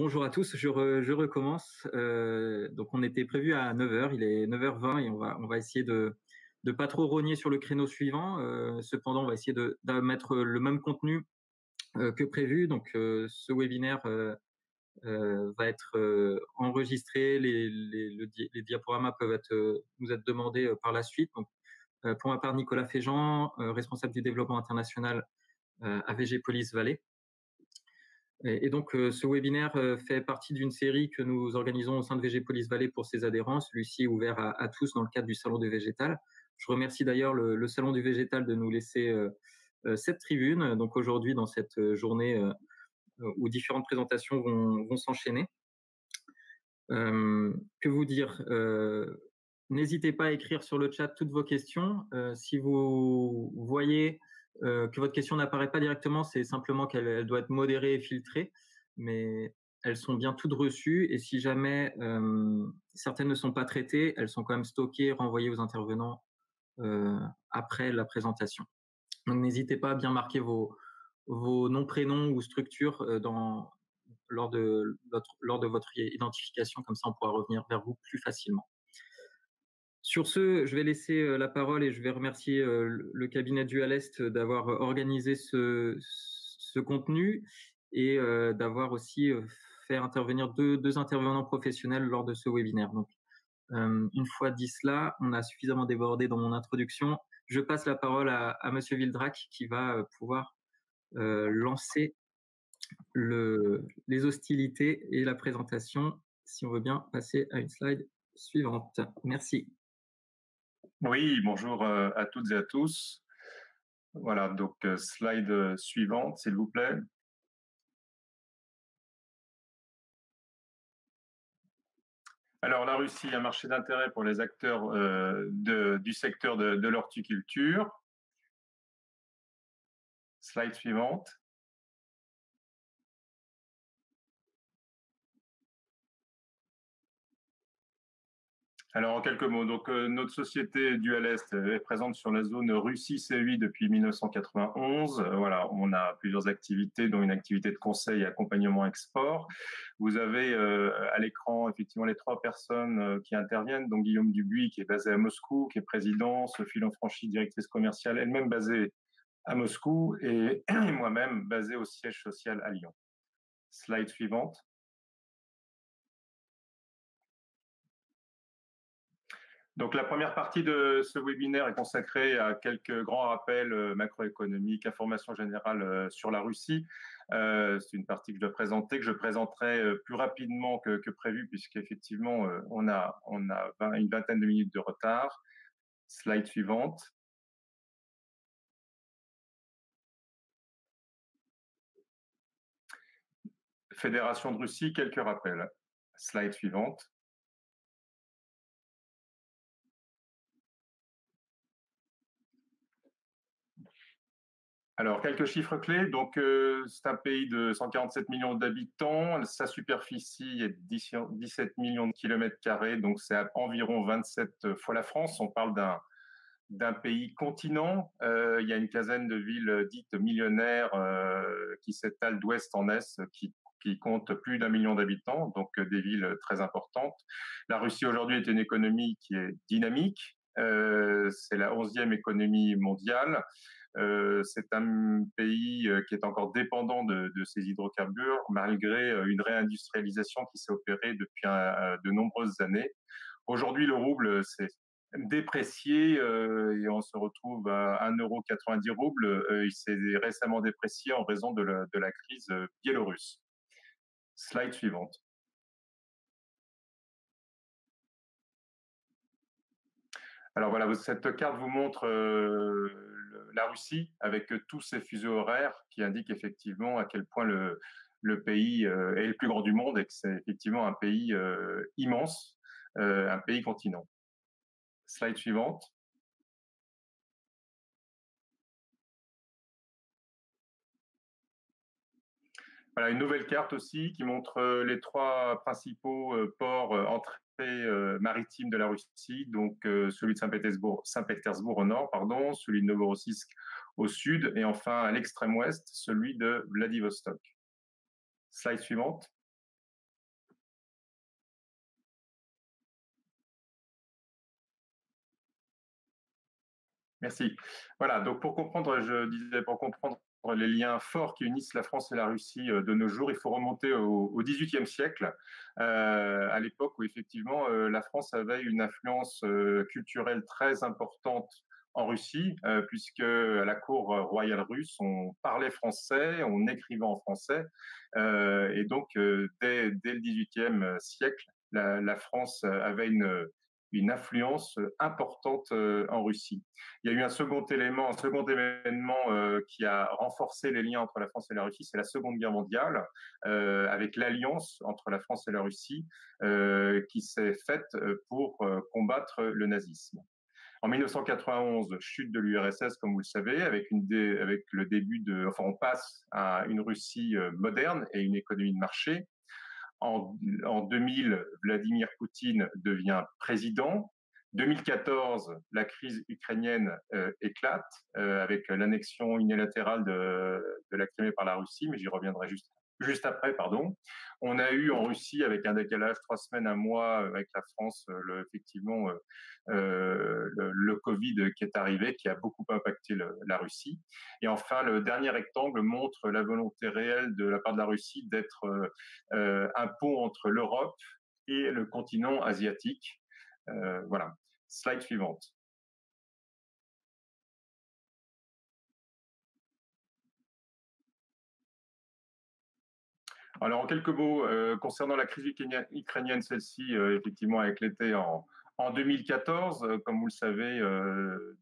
Bonjour à tous, je recommence. Donc on était prévu à 9 heures, il est 9h20 et on va essayer de pas trop rogner sur le créneau suivant. Cependant, on va essayer de mettre le même contenu que prévu. Donc ce webinaire va être enregistré. Les diaporamas peuvent nous être demandés par la suite. Donc, pour ma part, Nicolas Féjean, responsable du développement international à VG Police Valais. Et donc, ce webinaire fait partie d'une série que nous organisons au sein de VG Police Valais pour ses adhérents. Celui-ci est ouvert à tous dans le cadre du Salon du Végétal. Je remercie d'ailleurs le Salon du Végétal de nous laisser cette tribune. Donc aujourd'hui, dans cette journée où différentes présentations vont s'enchaîner. Que vous dire N'hésitez pas à écrire sur le chat toutes vos questions. Si vous voyez que votre question n'apparaît pas directement, c'est simplement qu'elle doit être modérée et filtrée, mais elles sont bien toutes reçues. Et si jamais certaines ne sont pas traitées, elles sont quand même stockées et renvoyées aux intervenants après la présentation. Donc n'hésitez pas à bien marquer vos noms, prénoms ou structures lors de votre identification, comme ça on pourra revenir vers vous plus facilement. Sur ce, je vais laisser la parole et je vais remercier le cabinet du Est d'avoir organisé ce contenu et d'avoir aussi fait intervenir deux intervenants professionnels lors de ce webinaire. Donc, une fois dit cela, on a suffisamment débordé dans mon introduction. Je passe la parole à Monsieur Vildrac qui va pouvoir lancer les hostilités et la présentation. Si on veut bien passer à une slide suivante. Merci. Oui, bonjour à toutes et à tous. Voilà, donc slide suivante, s'il vous plaît. Alors, la Russie, un marché d'intérêt pour les acteurs du secteur de l'horticulture. Slide suivante. Alors, en quelques mots, donc notre société Dual Est est présente sur la zone Russie CEI depuis 1991. Voilà, on a plusieurs activités, dont une activité de conseil et accompagnement export. Vous avez à l'écran effectivement les trois personnes qui interviennent, donc Guillaume Dubuis qui est basé à Moscou, qui est président, Sophie Lanfranchi, directrice commerciale, elle-même basée à Moscou, et moi-même basé au siège social à Lyon. Slide suivante. Donc la première partie de ce webinaire est consacrée à quelques grands rappels macroéconomiques, informations générales sur la Russie. C'est une partie que je dois présenter, que je présenterai plus rapidement que prévu, puisqu'effectivement on a une vingtaine de minutes de retard. Slide suivante. Fédération de Russie, quelques rappels. Slide suivante. Alors, quelques chiffres clés. Donc, c'est un pays de 147 millions d'habitants. Sa superficie est de 17 millions de kilomètres carrés. Donc, c'est environ 27 fois la France. On parle d'un pays continent. Il y a une quinzaine de villes dites millionnaires qui s'étalent d'ouest en est, qui comptent plus d'1 million d'habitants, donc des villes très importantes. La Russie aujourd'hui est une économie qui est dynamique. C'est la 11e économie mondiale. C'est un pays qui est encore dépendant de ses hydrocarbures, malgré une réindustrialisation qui s'est opérée depuis de nombreuses années. Aujourd'hui, le rouble s'est déprécié et on se retrouve à 1,90 € rouble. Il s'est récemment déprécié en raison de la crise biélorusse. Slide suivante. Alors voilà, cette carte vous montre la Russie avec tous ses fuseaux horaires qui indiquent effectivement à quel point le pays est le plus grand du monde et que c'est effectivement un pays immense, un pays continent. Slide suivante. Voilà, une nouvelle carte aussi qui montre les trois principaux ports entrées maritimes de la Russie, donc celui de Saint-Pétersbourg au nord, celui de Novorossiysk au sud, et enfin à l'extrême ouest, celui de Vladivostok. Slide suivante. Merci. Voilà, donc pour comprendre, je disais, pour comprendre les liens forts qui unissent la France et la Russie de nos jours, il faut remonter au XVIIIe siècle, à l'époque où effectivement la France avait une influence culturelle très importante en Russie, puisque à la cour royale russe, on parlait français, on écrivait en français, et donc dès le XVIIIe siècle, la France avait une influence importante en Russie. Il y a eu un second élément, un second événement qui a renforcé les liens entre la France et la Russie, c'est la Seconde Guerre mondiale, avec l'alliance entre la France et la Russie qui s'est faite pour combattre le nazisme. En 1991, chute de l'URSS, comme vous le savez, avec le début enfin, on passe à une Russie moderne et une économie de marché. En 2000, Vladimir Poutine devient président. 2014, la crise ukrainienne éclate avec l'annexion unilatérale de la Crimée par la Russie, mais j'y reviendrai juste après, pardon. On a eu en Russie, avec un décalage 3 semaines, un mois, avec la France, effectivement, le Covid qui est arrivé, qui a beaucoup impacté la Russie. Et enfin, le dernier rectangle montre la volonté réelle de la part de la Russie d'être un pont entre l'Europe et le continent asiatique. Voilà. Slide suivante. Alors, en quelques mots, concernant la crise ukrainienne, celle-ci, effectivement, a éclaté en 2014. Comme vous le savez,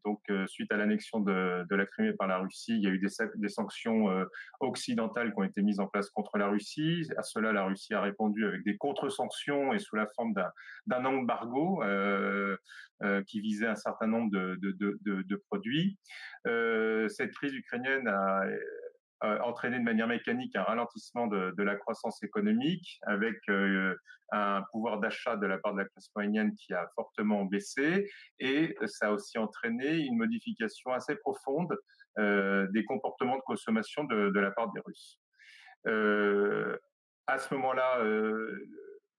donc, suite à l'annexion de la Crimée par la Russie, il y a eu des sanctions occidentales qui ont été mises en place contre la Russie. À cela, la Russie a répondu avec des contre-sanctions et sous la forme d'un embargo qui visait un certain nombre de produits. Cette crise ukrainienne a entraîner de manière mécanique un ralentissement de la croissance économique avec un pouvoir d'achat de la part de la classe moyenne qui a fortement baissé et ça a aussi entraîné une modification assez profonde des comportements de consommation de la part des Russes. Euh, à ce moment-là,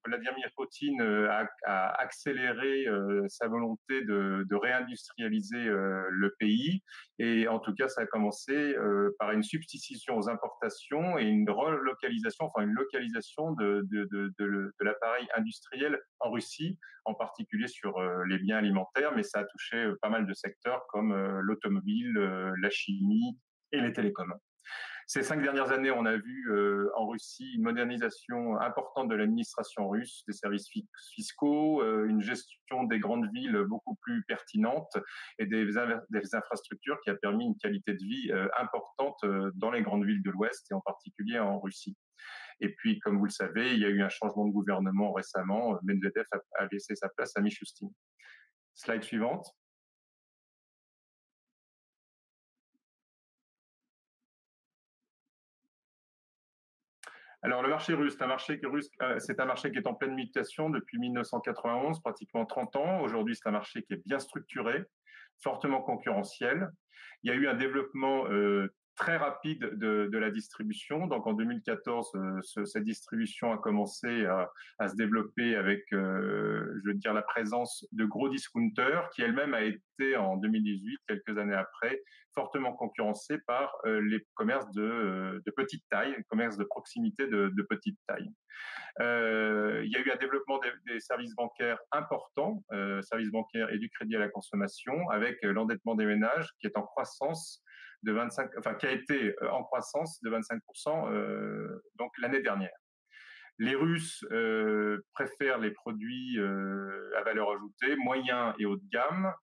Vladimir Poutine a accéléré sa volonté de réindustrialiser le pays. Et en tout cas, ça a commencé par une substitution aux importations et une relocalisation, enfin une localisation de l'appareil industriel en Russie, en particulier sur les biens alimentaires, mais ça a touché pas mal de secteurs comme l'automobile, la chimie et les télécoms. Ces 5 dernières années, on a vu en Russie une modernisation importante de l'administration russe, des services fiscaux, une gestion des grandes villes beaucoup plus pertinente et des infrastructures qui a permis une qualité de vie importante dans les grandes villes de l'Ouest et en particulier en Russie. Et puis, comme vous le savez, il y a eu un changement de gouvernement récemment. Medvedev a laissé sa place à Mishustin. Slide suivante. Alors, le marché russe, c'est un marché qui est en pleine mutation depuis 1991, pratiquement 30 ans. Aujourd'hui, c'est un marché qui est bien structuré, fortement concurrentiel. Il y a eu un développement très rapide de la distribution. Donc, en 2014, cette distribution a commencé à se développer avec, je veux dire, la présence de gros discounters, qui elle-même a été, en 2018, quelques années après, fortement concurrencée par les commerces de petite taille, les commerces de proximité de petite taille. Il y a eu un développement des services bancaires importants, services bancaires et du crédit à la consommation, avec l'endettement des ménages qui est en croissance de 25, enfin qui a été en croissance de 25% donc l'année dernière. Les Russes préfèrent les produits à valeur ajoutée, moyens et haut de gamme.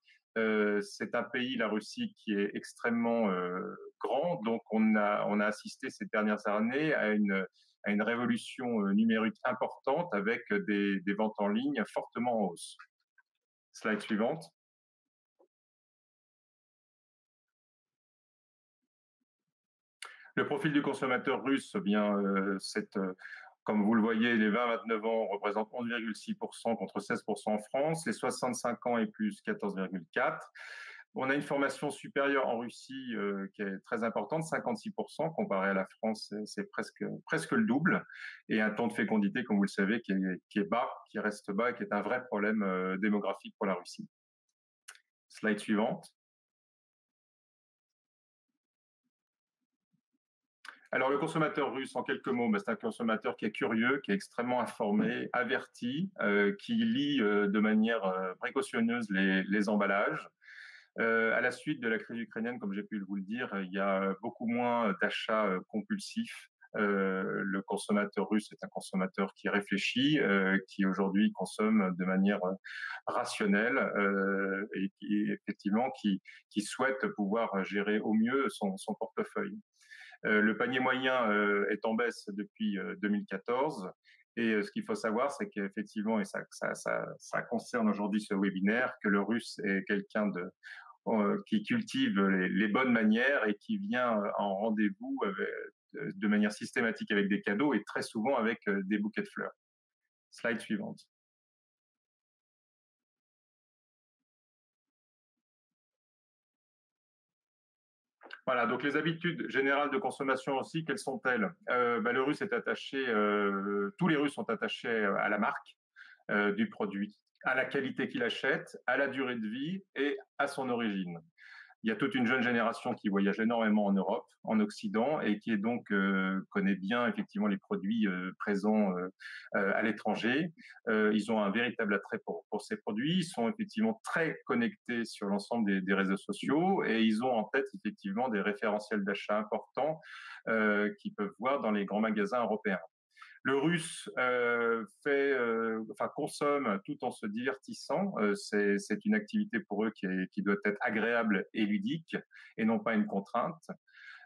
C'est un pays, la Russie, qui est extrêmement grand, donc on a assisté ces dernières années à une révolution numérique importante avec des ventes en ligne fortement en hausse. Slide suivante. Le profil du consommateur russe, eh bien, comme vous le voyez, les 20-29 ans représentent 11,6% contre 16% en France, les 65 ans et plus 14,4%. On a une formation supérieure en Russie qui est très importante, 56%, comparé à la France, c'est presque le double, et un taux de fécondité, comme vous le savez, qui est bas, qui reste bas, et qui est un vrai problème démographique pour la Russie. Slide suivante. Alors, le consommateur russe, en quelques mots, c'est un consommateur qui est curieux, qui est extrêmement informé, averti, qui lit de manière précautionneuse les emballages. À la suite de la crise ukrainienne, comme j'ai pu vous le dire, il y a beaucoup moins d'achats compulsifs. Le consommateur russe est un consommateur qui réfléchit, qui aujourd'hui consomme de manière rationnelle et qui effectivement qui souhaite pouvoir gérer au mieux son portefeuille. Le panier moyen est en baisse depuis 2014. Et ce qu'il faut savoir, c'est qu'effectivement, et ça concerne aujourd'hui ce webinaire, que le russe est quelqu'un qui cultive les bonnes manières et qui vient en rendez-vous de manière systématique avec des cadeaux et très souvent avec des bouquets de fleurs. Slide suivante. Voilà, donc les habitudes générales de consommation aussi, quelles sont-elles? Le russe est attaché, tous les Russes sont attachés à la marque du produit, à la qualité qu'il achète, à la durée de vie et à son origine. Il y a toute une jeune génération qui voyage énormément en Europe, en Occident, et qui est donc connaît bien effectivement les produits présents à l'étranger. Ils ont un véritable attrait pour ces produits. Ils sont effectivement très connectés sur l'ensemble des réseaux sociaux et ils ont en tête effectivement des référentiels d'achat importants qu'ils peuvent voir dans les grands magasins européens. Le russe consomme tout en se divertissant. C'est une activité pour eux qui doit être agréable et ludique et non pas une contrainte.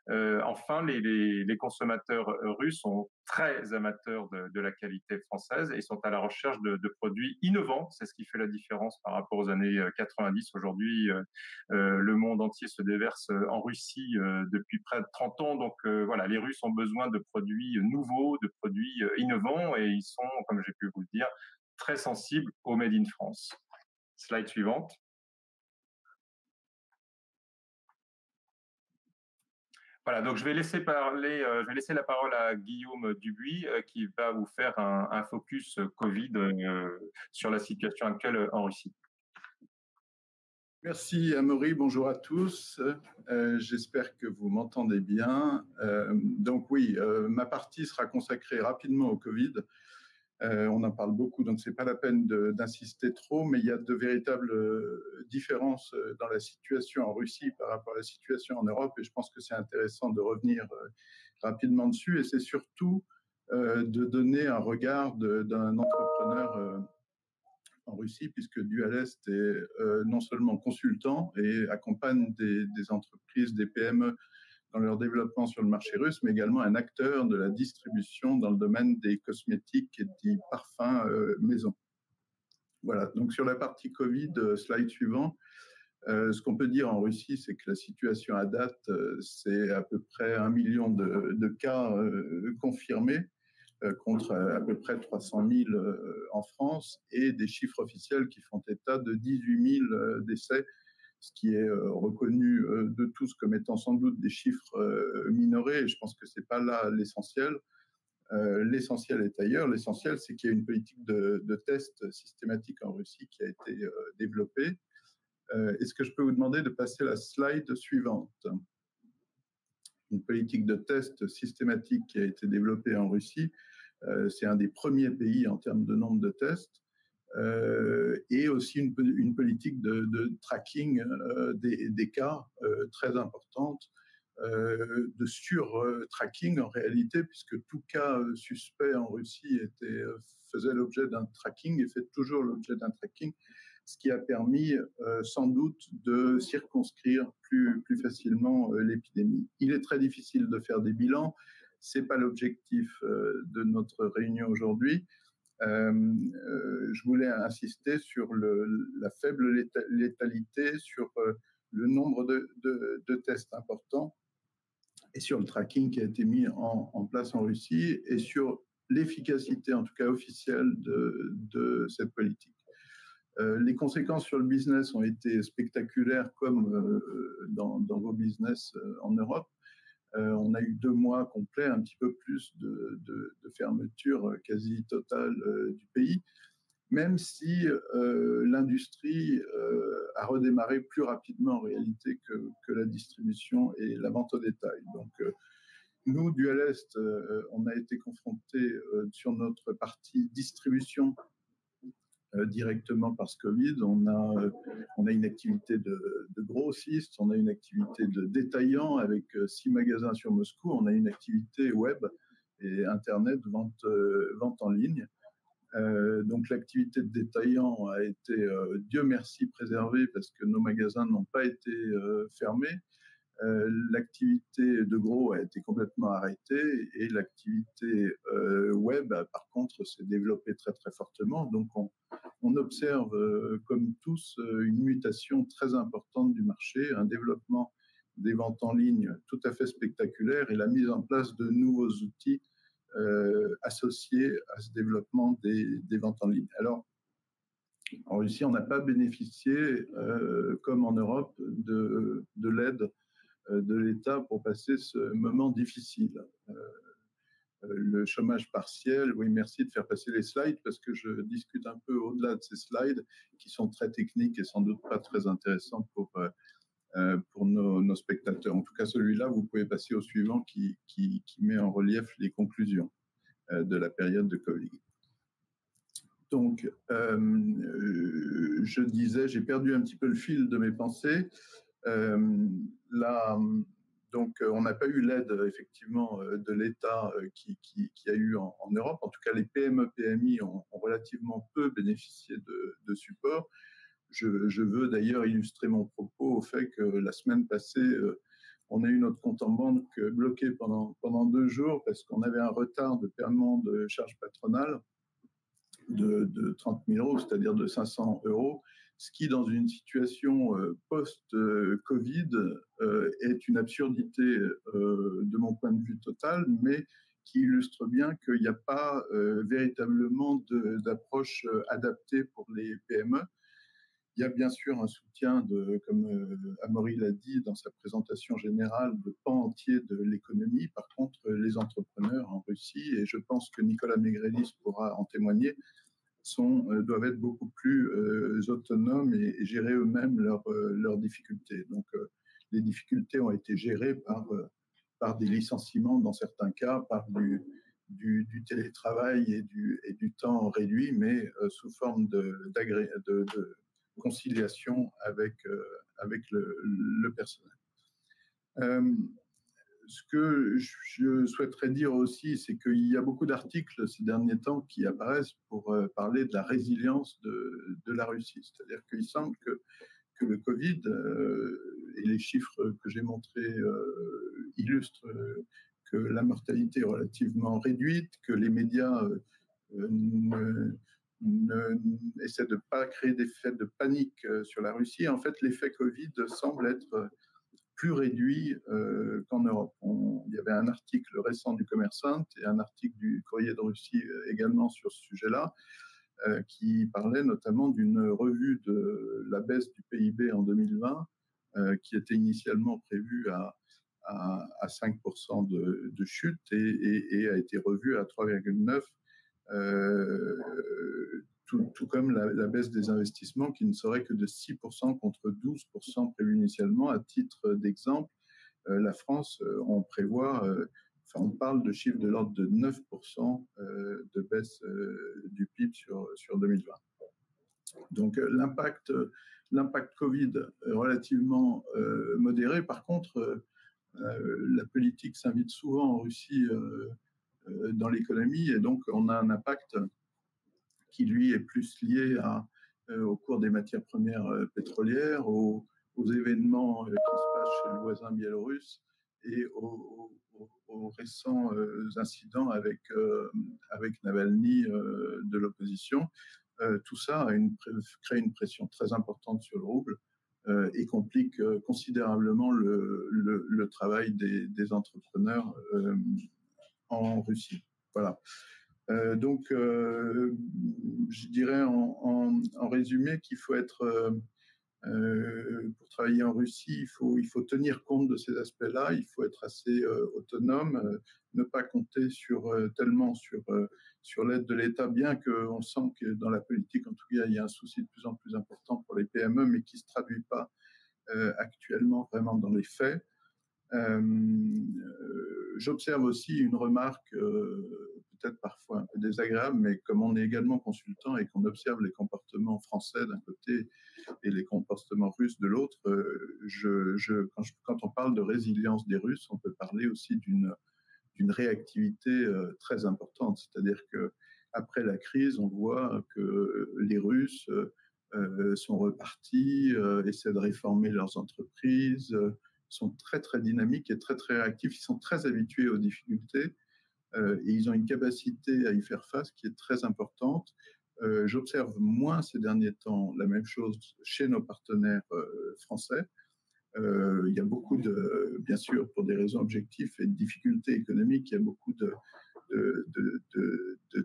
Enfin, les consommateurs russes sont très amateurs de la qualité française et sont à la recherche de produits innovants. C'est ce qui fait la différence par rapport aux années 90. Aujourd'hui, le monde entier se déverse en Russie depuis près de 30 ans. Donc voilà, les Russes ont besoin de produits nouveaux, de produits innovants et ils sont, comme j'ai pu vous le dire, très sensibles au Made in France. Slide suivante. Voilà, donc je vais laisser la parole à Guillaume Dubuis qui va vous faire un focus Covid sur la situation actuelle en Russie. Merci Amaury, bonjour à tous. J'espère que vous m'entendez bien. Donc oui, ma partie sera consacrée rapidement au Covid. On en parle beaucoup, donc ce n'est pas la peine d'insister trop, mais il y a de véritables différences dans la situation en Russie par rapport à la situation en Europe, et je pense que c'est intéressant de revenir rapidement dessus, et c'est surtout de donner un regard d'un entrepreneur en Russie, puisque Dualest est non seulement consultant et accompagne des entreprises, des PME dans leur développement sur le marché russe, mais également un acteur de la distribution dans le domaine des cosmétiques et des parfums maison. Voilà, donc sur la partie Covid, slide suivant, ce qu'on peut dire en Russie, c'est que la situation à date, c'est à peu près 1 million de cas confirmés, contre à peu près 300 000 en France, et des chiffres officiels qui font état de 18 000 décès, ce qui est reconnu de tous comme étant sans doute des chiffres minorés, et je pense que ce n'est pas là l'essentiel. L'essentiel est ailleurs. L'essentiel, c'est qu'il y a une politique de tests systématiques en Russie qui a été développée. Est-ce que je peux vous demander de passer la slide suivante? Une politique de tests systématique qui a été développée en Russie. C'est un des premiers pays en termes de nombre de tests, et aussi une politique de tracking des cas très importante, de sur-tracking en réalité, puisque tout cas suspect en Russie faisait l'objet d'un tracking et fait toujours l'objet d'un tracking, ce qui a permis sans doute de circonscrire plus facilement l'épidémie. Il est très difficile de faire des bilans. Ce n'est pas l'objectif de notre réunion aujourd'hui. Je voulais insister sur la faible létalité, sur le nombre de tests importants et sur le tracking qui a été mis en place en Russie et sur l'efficacité, en tout cas officielle, de cette politique. Les conséquences sur le business ont été spectaculaires comme dans vos business en Europe. On a eu 2 mois complets, un petit peu plus de fermeture quasi totale du pays, même si l'industrie a redémarré plus rapidement en réalité que la distribution et la vente au détail. Donc Nous, du Est, on a été confrontés sur notre partie distribution directement par ce Covid. On a une activité de grossiste, on a une activité de détaillant avec 6 magasins sur Moscou, on a une activité web et Internet, vente en ligne. Donc l'activité de détaillant a été, Dieu merci, préservée parce que nos magasins n'ont pas été fermés. L'activité de gros a été complètement arrêtée et l'activité web, par contre, s'est développée très très fortement. Donc on observe, comme tous, une mutation très importante du marché, un développement des ventes en ligne tout à fait spectaculaire et la mise en place de nouveaux outils associés à ce développement des ventes en ligne. Alors, en Russie, on n'a pas bénéficié, comme en Europe, de l'aide de l'État pour passer ce moment difficile. Le chômage partiel, oui, merci de faire passer les slides parce que je discute un peu au-delà de ces slides qui sont très techniques et sans doute pas très intéressants pour nos spectateurs. En tout cas, celui-là, vous pouvez passer au suivant qui met en relief les conclusions de la période de Covid. Donc, je disais, j'ai perdu un petit peu le fil de mes pensées. Donc, on n'a pas eu l'aide effectivement de l'État qui a eu en Europe. En tout cas, les PME, PMI ont relativement peu bénéficié de support. Je veux d'ailleurs illustrer mon propos au fait que la semaine passée, on a eu notre compte en banque bloqué pendant 2 jours parce qu'on avait un retard de paiement de charges patronales de 30 000 euros, c'est-à-dire de 500 euros, ce qui, dans une situation post-Covid, est une absurdité de mon point de vue total, mais qui illustre bien qu'il n'y a pas véritablement d'approche adaptée pour les PME. Il y a bien sûr un soutien, comme Amaury l'a dit dans sa présentation générale, de pans entiers de l'économie. Par contre, les entrepreneurs en Russie, et je pense que Nicolas Megrelis pourra en témoigner, doivent être beaucoup plus autonomes et gérer eux-mêmes leurs difficultés. Donc, les difficultés ont été gérées par des licenciements dans certains cas, par du télétravail et du temps réduit, mais sous forme de conciliation avec le personnel. Ce que je souhaiterais dire aussi, c'est qu'il y a beaucoup d'articles ces derniers temps qui apparaissent pour parler de la résilience de la Russie. C'est-à-dire qu'il semble que le Covid et les chiffres que j'ai montrés illustrent que la mortalité est relativement réduite, que les médias essaient de ne pas créer d'effet de panique sur la Russie. En fait, l'effet Covid semble être plus réduit qu'en Europe. Il y avait un article récent du Kommersant et un article du Courrier de Russie également sur ce sujet-là, qui parlait notamment d'une revue de la baisse du PIB en 2020, qui était initialement prévue à 5% de chute et a été revue à 3,9%. Tout comme la baisse des investissements qui ne serait que de 6% contre 12% prévu initialement. À titre d'exemple, la France, on prévoit, on parle de chiffres de l'ordre de 9% de baisse du PIB sur 2020. Donc l'impact Covid est relativement modéré. Par contre, la politique s'invite souvent en Russie dans l'économie et donc on a un impact qui lui est plus lié au cours des matières premières pétrolières, aux événements qui se passent chez le voisin biélorusse et aux récents incidents avec Navalny de l'opposition. Tout ça crée une pression très importante sur le rouble et complique considérablement le travail des entrepreneurs en Russie. Voilà. Donc, je dirais en résumé qu'il faut être, pour travailler en Russie, il faut tenir compte de ces aspects-là, il faut être assez autonome, ne pas compter tellement sur l'aide de l'État, bien qu'on sent que dans la politique, en tout cas, il y a un souci de plus en plus important pour les PME, mais qui ne se traduit pas actuellement vraiment dans les faits. J'observe aussi une remarque peut-être parfois un peu désagréable, mais comme on est également consultant et qu'on observe les comportements français d'un côté et les comportements russes de l'autre, quand on parle de résilience des Russes, on peut parler aussi d'une réactivité très importante. C'est-à-dire qu'après la crise, on voit que les Russes sont repartis, essaient de réformer leurs entreprises, sont très, très dynamiques et très, très réactifs. Ils sont très habitués aux difficultés et ils ont une capacité à y faire face qui est très importante. J'observe moins ces derniers temps la même chose chez nos partenaires français. Il y a beaucoup bien sûr, pour des raisons objectives et de difficultés économiques, il y a beaucoup de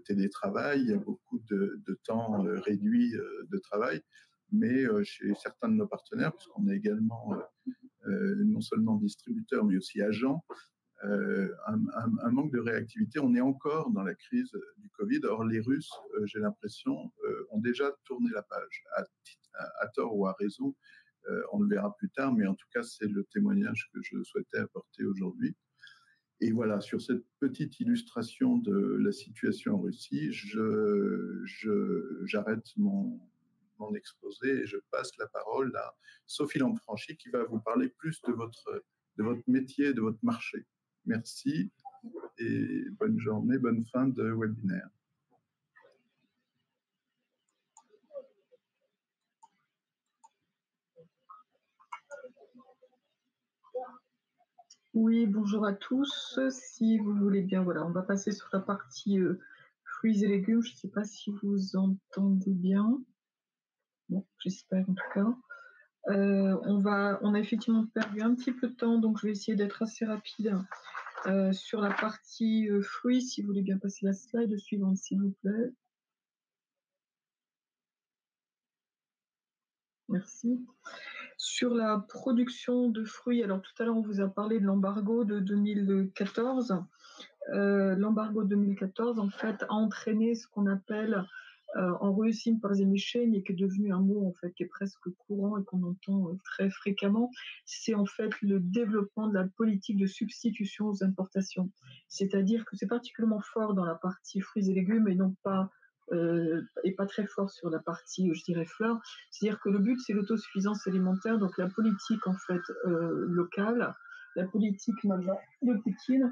télétravail, il y a beaucoup de temps réduit de travail, mais chez certains de nos partenaires, puisqu'on est également non seulement distributeur, mais aussi agent, un manque de réactivité. On est encore dans la crise du Covid. Or, les Russes, j'ai l'impression, ont déjà tourné la page, à tort ou à raison. On le verra plus tard, mais en tout cas, c'est le témoignage que je souhaitais apporter aujourd'hui. Et voilà, sur cette petite illustration de la situation en Russie, j'arrête mon exposé et je passe la parole à Sophie Lamfranchi qui va vous parler plus de votre métier, de votre marché. Merci et bonne journée, bonne fin de webinaire. Oui, bonjour à tous. Si vous voulez bien, voilà, on va passer sur la partie fruits et légumes. Je ne sais pas si vous entendez bien. Bon, j'espère en tout cas. On a effectivement perdu un petit peu de temps, donc je vais essayer d'être assez rapide sur la partie fruits. Si vous voulez bien passer la slide suivante, s'il vous plaît. Merci. Sur la production de fruits, alors tout à l'heure on vous a parlé de l'embargo de 2014. L'embargo de 2014 en fait a entraîné ce qu'on appelle en Russie une et qui est devenu un mot en fait qui est presque courant et qu'on entend très fréquemment. C'est en fait le développement de la politique de substitution aux importations. C'est-à-dire que c'est particulièrement fort dans la partie fruits et légumes et non pas et pas très fort sur la partie, je dirais, fleurs. C'est-à-dire que le but, c'est l'autosuffisance alimentaire, donc la politique, en fait, locale, la politique de Poutine,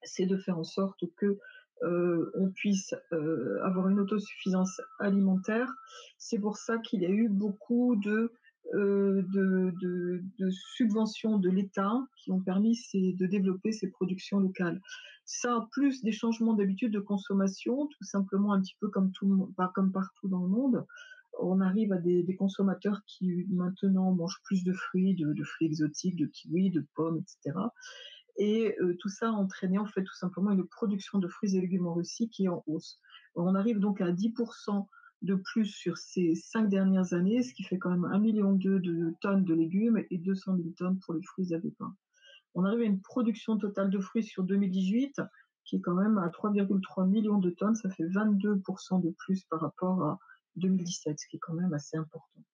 c'est de faire en sorte que on puisse avoir une autosuffisance alimentaire. C'est pour ça qu'il y a eu beaucoup de subventions de l'État qui ont permis de développer ces productions locales. Ça, plus des changements d'habitude de consommation, tout simplement un petit peu comme comme partout dans le monde. On arrive à des consommateurs qui maintenant mangent plus de fruits, de fruits exotiques, de kiwis, de pommes, etc. Et tout ça a entraîné en fait tout simplement une production de fruits et légumes en Russie qui est en hausse. On arrive donc à 10% de plus sur ces 5 dernières années, ce qui fait quand même 1,2 million de tonnes de légumes et 200 000 tonnes pour les fruits et pins. On arrive à une production totale de fruits sur 2018 qui est quand même à 3,3 millions de tonnes, ça fait 22% de plus par rapport à 2017, ce qui est quand même assez important.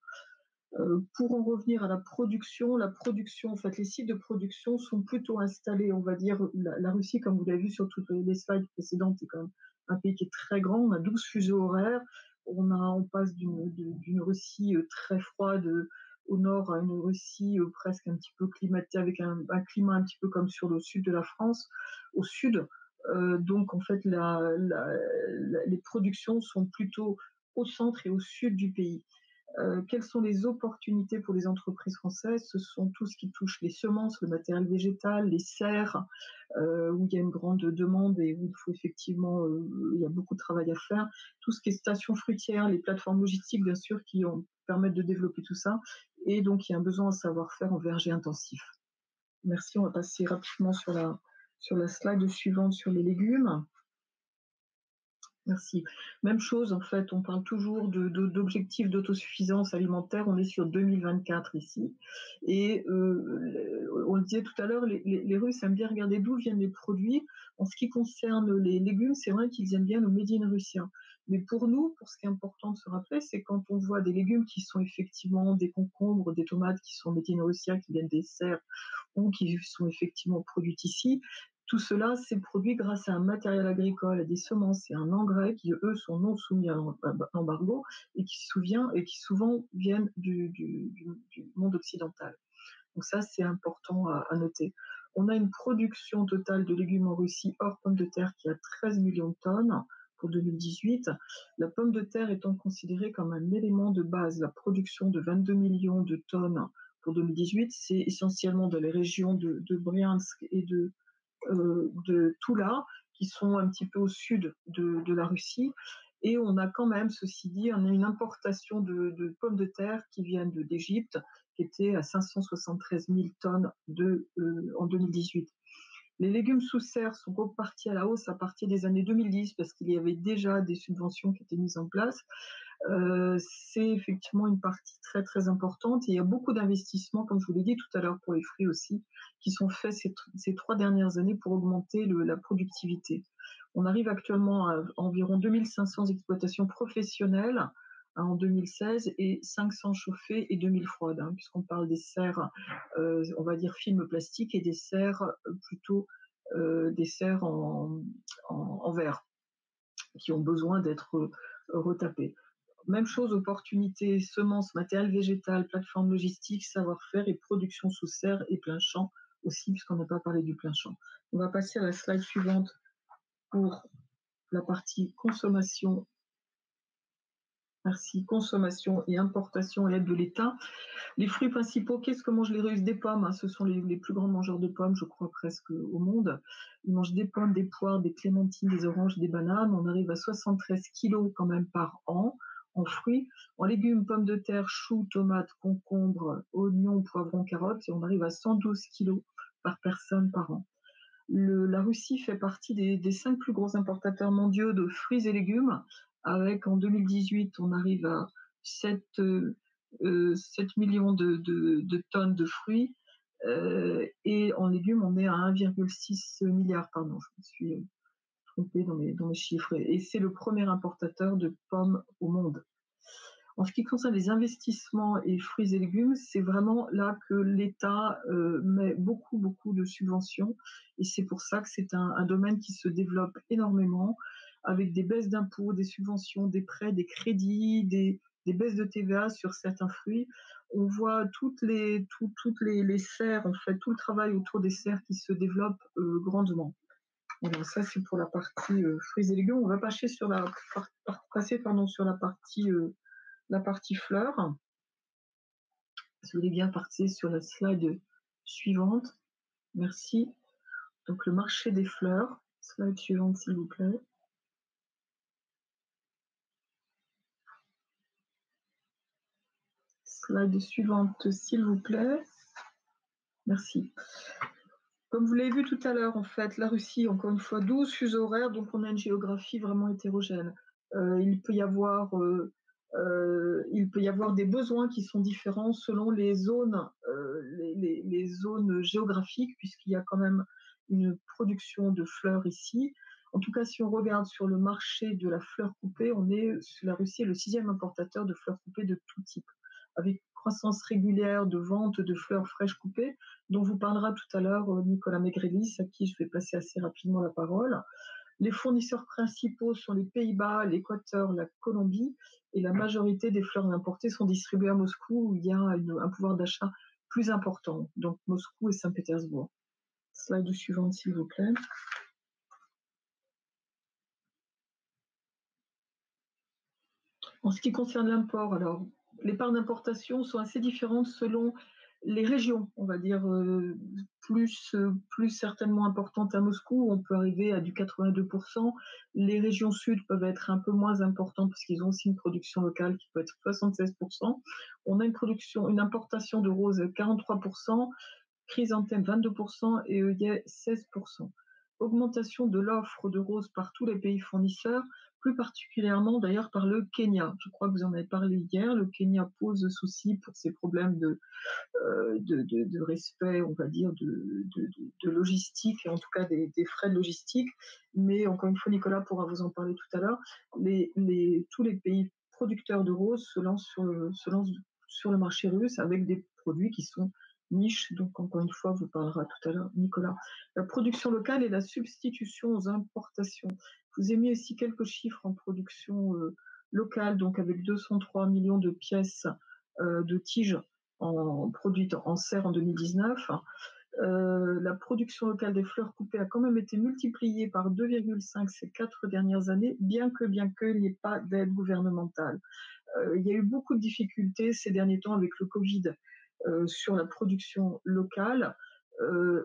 Pour en revenir à la production, en fait, les sites de production sont plutôt installés, on va dire, la Russie, comme vous l'avez vu sur toutes les slides précédentes, est quand même un pays qui est très grand, on a 12 fuseaux horaires, on passe d'une Russie très froide au nord à une Russie presque un petit peu climatée, avec un climat un petit peu comme sur le sud de la France, au sud. Donc, en fait, les productions sont plutôt au centre et au sud du pays. Quelles sont les opportunités pour les entreprises françaises? Ce sont tout ce qui touche les semences, le matériel végétal, les serres, où il y a une grande demande et où il faut effectivement, il y a beaucoup de travail à faire. Tout ce qui est stations fruitières, les plateformes logistiques, bien sûr, qui permettent de développer tout ça. Et donc, il y a un besoin à savoir-faire en verger intensif. Merci, on va passer rapidement sur la slide suivante sur les légumes. Merci. Même chose, en fait, on parle toujours d'objectifs d'autosuffisance alimentaire. On est sur 2024 ici. Et on le disait tout à l'heure, les Russes aiment bien regarder d'où viennent les produits. En ce qui concerne les légumes, c'est vrai qu'ils aiment bien le Made in Russia. Mais pour nous, pour ce qui est important de se rappeler, c'est quand on voit des légumes qui sont effectivement des concombres, des tomates qui sont Made in Russia, qui viennent des serres ou qui sont effectivement produites ici, tout cela, c'est produit grâce à un matériel agricole, à des semences et un engrais qui, eux, sont non soumis à l'embargo et qui souvent viennent du monde occidental. Donc ça, c'est important à noter. On a une production totale de légumes en Russie hors pommes de terre qui a 13 millions de tonnes pour 2018. La pomme de terre étant considérée comme un élément de base, la production de 22 millions de tonnes pour 2018, c'est essentiellement dans les régions de Bryansk et de Toula, qui sont un petit peu au sud de la Russie. Et on a quand même, ceci dit, on a une importation de pommes de terre qui viennent d'Égypte, qui était à 573 000 tonnes en 2018. Les légumes sous serre sont repartis à la hausse à partir des années 2010 parce qu'il y avait déjà des subventions qui étaient mises en place. C'est effectivement une partie très très importante et il y a beaucoup d'investissements, comme je vous l'ai dit tout à l'heure pour les fruits aussi, qui sont faits ces 3 dernières années pour augmenter la productivité. On arrive actuellement à environ 2500 exploitations professionnelles en 2016 et 500 chauffées et 2000 froides, puisqu'on parle des serres, on va dire film plastique et des serres plutôt des serres en verre qui ont besoin d'être retapées. Même chose, opportunités, semences, matériel végétal, plateforme logistique, savoir-faire et production sous serre et plein champ aussi, puisqu'on n'a pas parlé du plein champ. On va passer à la slide suivante pour la partie consommation. Merci. Consommation et importation et aide de l'État. Les fruits principaux, qu'est-ce que mangent les Russes? Des pommes, ce sont les plus grands mangeurs de pommes, je crois, presque au monde. Ils mangent des pommes, des poires, des clémentines, des oranges, des bananes. On arrive à 73 kilos quand même par an en fruits. En légumes, pommes de terre, choux, tomates, concombres, oignons, poivrons, carottes. Et on arrive à 112 kilos par personne par an. La Russie fait partie des 5 plus gros importateurs mondiaux de fruits et légumes. Avec en 2018, on arrive à 7 millions de tonnes de fruits. Et en légumes, on est à 1,6 milliard, pardon, je me suis trompée dans mes chiffres. Et c'est le premier importateur de pommes au monde. En ce qui concerne les investissements et fruits et légumes, c'est vraiment là que l'État met beaucoup, beaucoup de subventions. Et c'est pour ça que c'est un domaine qui se développe énormément, avec des baisses d'impôts, des subventions, des prêts, des crédits, des baisses de TVA sur certains fruits. On voit toutes les serres, en fait, tout le travail autour des serres qui se développe grandement. Voilà, ça c'est pour la partie fruits et légumes. On va passer sur la partie fleurs. Si vous voulez bien passer sur la slide suivante. Merci. Donc le marché des fleurs. Slide suivante, s'il vous plaît. Slide suivante, s'il vous plaît. Merci. Comme vous l'avez vu tout à l'heure, en fait, la Russie, encore une fois, 12 fuseaux horaires, donc on a une géographie vraiment hétérogène. Il peut y avoir des besoins qui sont différents selon les zones, les zones géographiques, puisqu'il y a quand même une production de fleurs ici. En tout cas, si on regarde sur le marché de la fleur coupée, la Russie est le 6e importateur de fleurs coupées de tout type, avec une croissance régulière de vente de fleurs fraîches coupées, dont vous parlera tout à l'heure Nicolas Maigrelis, à qui je vais passer assez rapidement la parole. Les fournisseurs principaux sont les Pays-Bas, l'Équateur, la Colombie, et la majorité des fleurs importées sont distribuées à Moscou, où il y a un pouvoir d'achat plus important, donc Moscou et Saint-Pétersbourg. Slide suivante, s'il vous plaît. En ce qui concerne l'import, alors, les parts d'importation sont assez différentes selon les régions, on va dire, plus certainement importantes à Moscou, on peut arriver à du 82%. Les régions sud peuvent être un peu moins importantes parce qu'ils ont aussi une production locale qui peut être 76%. On a une importation de roses à 43%, chrysanthème 22% et œillets 16%. Augmentation de l'offre de roses par tous les pays fournisseurs, plus particulièrement d'ailleurs par le Kenya. Je crois que vous en avez parlé hier. Le Kenya pose souci pour ses problèmes de respect, on va dire, de logistique, et en tout cas des frais de logistique. Mais encore une fois, Nicolas pourra vous en parler tout à l'heure. Tous les pays producteurs de roses se lancent sur le marché russe avec des produits qui sont niches. Donc, encore une fois, vous parlera tout à l'heure, Nicolas. La production locale et la substitution aux importations. Je vous ai mis ici quelques chiffres en production locale, donc avec 203 millions de pièces de tiges produites en serre en 2019. La production locale des fleurs coupées a quand même été multipliée par 2,5 ces 4 dernières années, bien qu'il n'y ait pas d'aide gouvernementale. Il y a eu beaucoup de difficultés ces derniers temps avec le Covid sur la production locale.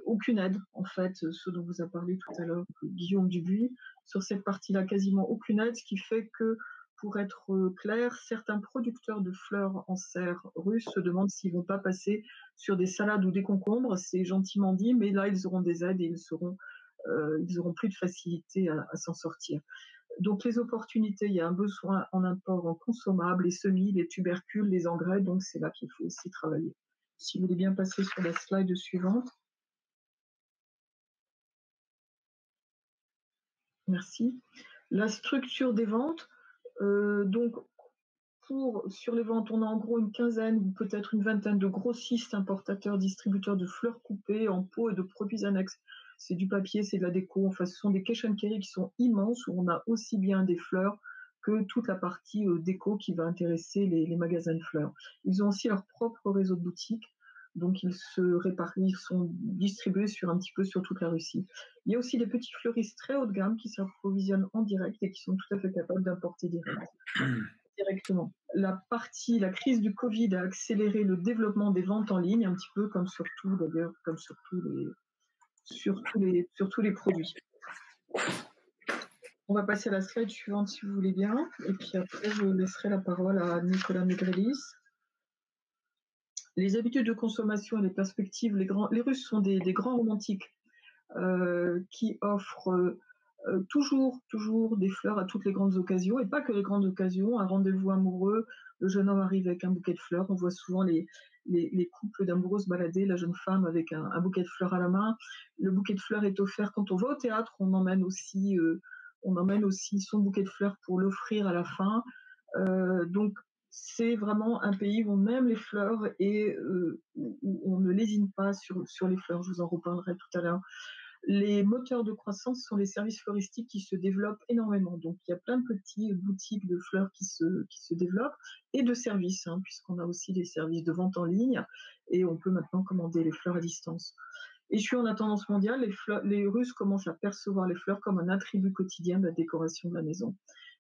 Aucune aide, en fait, ce dont vous a parlé tout à l'heure Guillaume Dubuis, sur cette partie-là, quasiment aucune aide, ce qui fait que, pour être clair, certains producteurs de fleurs en serre russes se demandent s'ils ne vont pas passer sur des salades ou des concombres. C'est gentiment dit, mais là, ils auront des aides et ils auront plus de facilité à s'en sortir. Donc, les opportunités, il y a un besoin en import en consommables, les semis, les tubercules, les engrais, donc c'est là qu'il faut aussi travailler. Si vous voulez bien passer sur la slide suivante. Merci. La structure des ventes. Donc, sur les ventes, on a en gros une quinzaine ou peut-être une vingtaine de grossistes, importateurs, distributeurs de fleurs coupées en pot et de produits annexes. C'est du papier, c'est de la déco. Enfin, ce sont des cash and carry qui sont immenses, où on a aussi bien des fleurs que toute la partie déco qui va intéresser les magasins de fleurs. Ils ont aussi leur propre réseau de boutiques, donc ils sont distribués un petit peu sur toute la Russie. Il y a aussi des petits fleuristes très haut de gamme qui s'approvisionnent en direct et qui sont tout à fait capables d'importer directement. La crise du Covid a accéléré le développement des ventes en ligne, un petit peu comme sur tous les produits. On va passer à la slide suivante si vous voulez bien, et puis après je laisserai la parole à Nicolas Megrelis. Les habitudes de consommation et les perspectives, les Russes sont des grands romantiques qui offrent toujours des fleurs à toutes les grandes occasions, et pas que les grandes occasions. Un rendez-vous amoureux, le jeune homme arrive avec un bouquet de fleurs. On voit souvent les couples d'amoureux se balader, la jeune femme avec un bouquet de fleurs à la main. Le bouquet de fleurs est offert quand on va au théâtre. On emmène aussi son bouquet de fleurs pour l'offrir à la fin. Donc c'est vraiment un pays où on aime les fleurs et où on ne lésine pas sur les fleurs. Je vous en reparlerai tout à l'heure. Les moteurs de croissance sont les services floristiques qui se développent énormément. Donc, il y a plein de petites boutiques de fleurs qui se développent et de services, puisqu'on a aussi des services de vente en ligne et on peut maintenant commander les fleurs à distance. Échoué en la tendance mondiale, les Russes commencent à percevoir les fleurs comme un attribut quotidien de la décoration de la maison.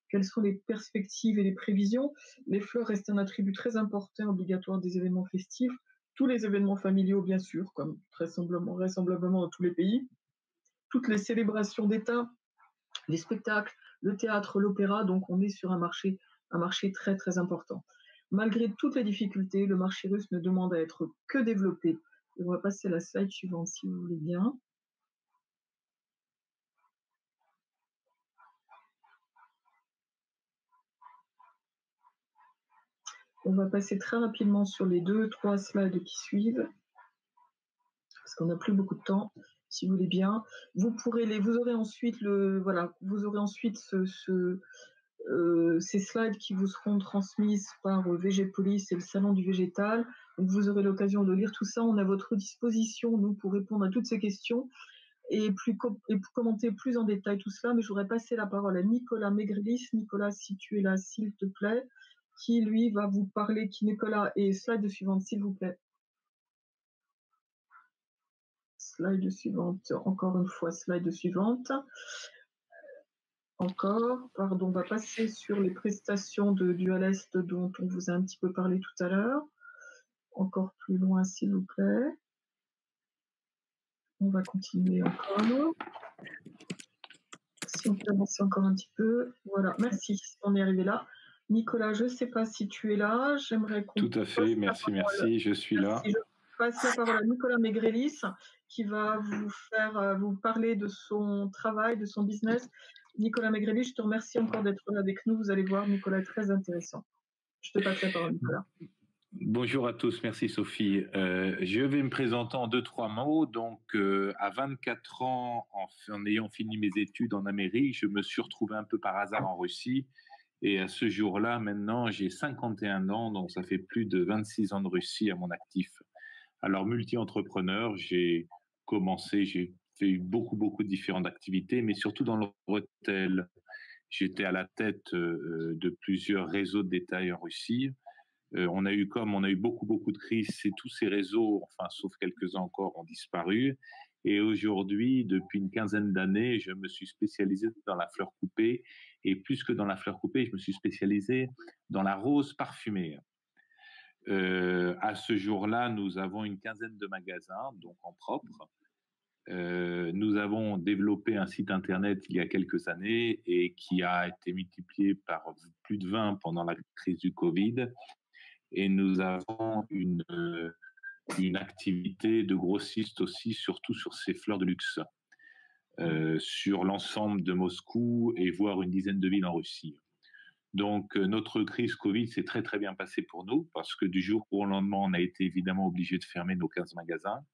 Quelles sont les perspectives et les prévisions? Les fleurs restent un attribut très important, obligatoire des événements festifs. Tous les événements familiaux, bien sûr, comme vraisemblablement dans tous les pays. Toutes les célébrations d'État, les spectacles, le théâtre, l'opéra, donc on est sur un marché très très important. Malgré toutes les difficultés, le marché russe ne demande à être que développé. Et on va passer à la slide suivante si vous voulez bien. On va passer très rapidement sur les 2-3 slides qui suivent, parce qu'on n'a plus beaucoup de temps. Si vous voulez bien, vous aurez ensuite ces slides qui vous seront transmises par VGPolis et le Salon du Végétal. Donc vous aurez l'occasion de lire tout ça. On est à votre disposition, nous, pour répondre à toutes ces questions et pour commenter plus en détail tout cela. Mais je voudrais passer la parole à Nicolas Megrelis. Nicolas, si tu es là, s'il te plaît, qui lui va vous parler. Nicolas, et slide suivante, s'il vous plaît. Slide suivante, encore une fois, slide suivante. Pardon, on va passer sur les prestations de Dual Est dont on vous a un petit peu parlé tout à l'heure. Encore plus loin, s'il vous plaît. On va continuer encore. Si on peut avancer encore un petit peu. Voilà, merci, on est arrivé là. Nicolas, je ne sais pas si tu es là. J'aimerais qu'on... Tout à fait, merci, je suis là. Je passe la parole à Nicolas Megrelis qui va vous parler de son travail, de son business. Nicolas Maigrelet, je te remercie encore d'être là avec nous. Vous allez voir, Nicolas est très intéressant. Je te passe la parole, Nicolas. Bonjour à tous, merci Sophie. Je vais me présenter en 2-3 mots. Donc, à 24 ans, en ayant fini mes études en Amérique, je me suis retrouvé un peu par hasard en Russie. Et à ce jour-là, maintenant, j'ai 51 ans, donc ça fait plus de 26 ans de Russie à mon actif. Alors, multi-entrepreneur, j'ai fait beaucoup de différentes activités, mais surtout dans le retail. J'étais à la tête de plusieurs réseaux de détail en Russie. On a eu beaucoup de crises, et tous ces réseaux, enfin, sauf quelques-uns encore, ont disparu. Et aujourd'hui, depuis une quinzaine d'années, je me suis spécialisé dans la fleur coupée. Et plus que dans la fleur coupée, je me suis spécialisé dans la rose parfumée. À ce jour-là, nous avons une quinzaine de magasins, donc en propre. Nous avons développé un site internet il y a quelques années et qui a été multiplié par plus de 20 pendant la crise du Covid. Et nous avons une activité de grossiste aussi, surtout sur ces fleurs de luxe, sur l'ensemble de Moscou et voire une dizaine de villes en Russie. Donc, notre crise Covid s'est très bien passée pour nous parce que du jour au lendemain, on a été évidemment obligé de fermer nos 15 magasins,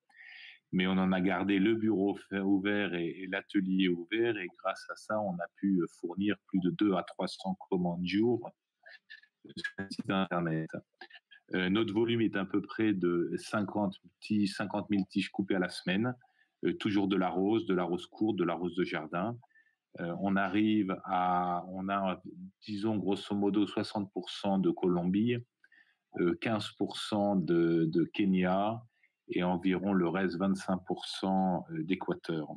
mais on en a gardé le bureau ouvert et l'atelier ouvert, et grâce à ça, on a pu fournir plus de 200 à 300 commandes jour sur le site internet. Notre volume est à peu près de 50 000 tiges coupées à la semaine, toujours de la rose courte, de la rose de jardin. On a, disons, grosso modo 60% de Colombie, 15% de Kenya et environ le reste 25% d'Équateur.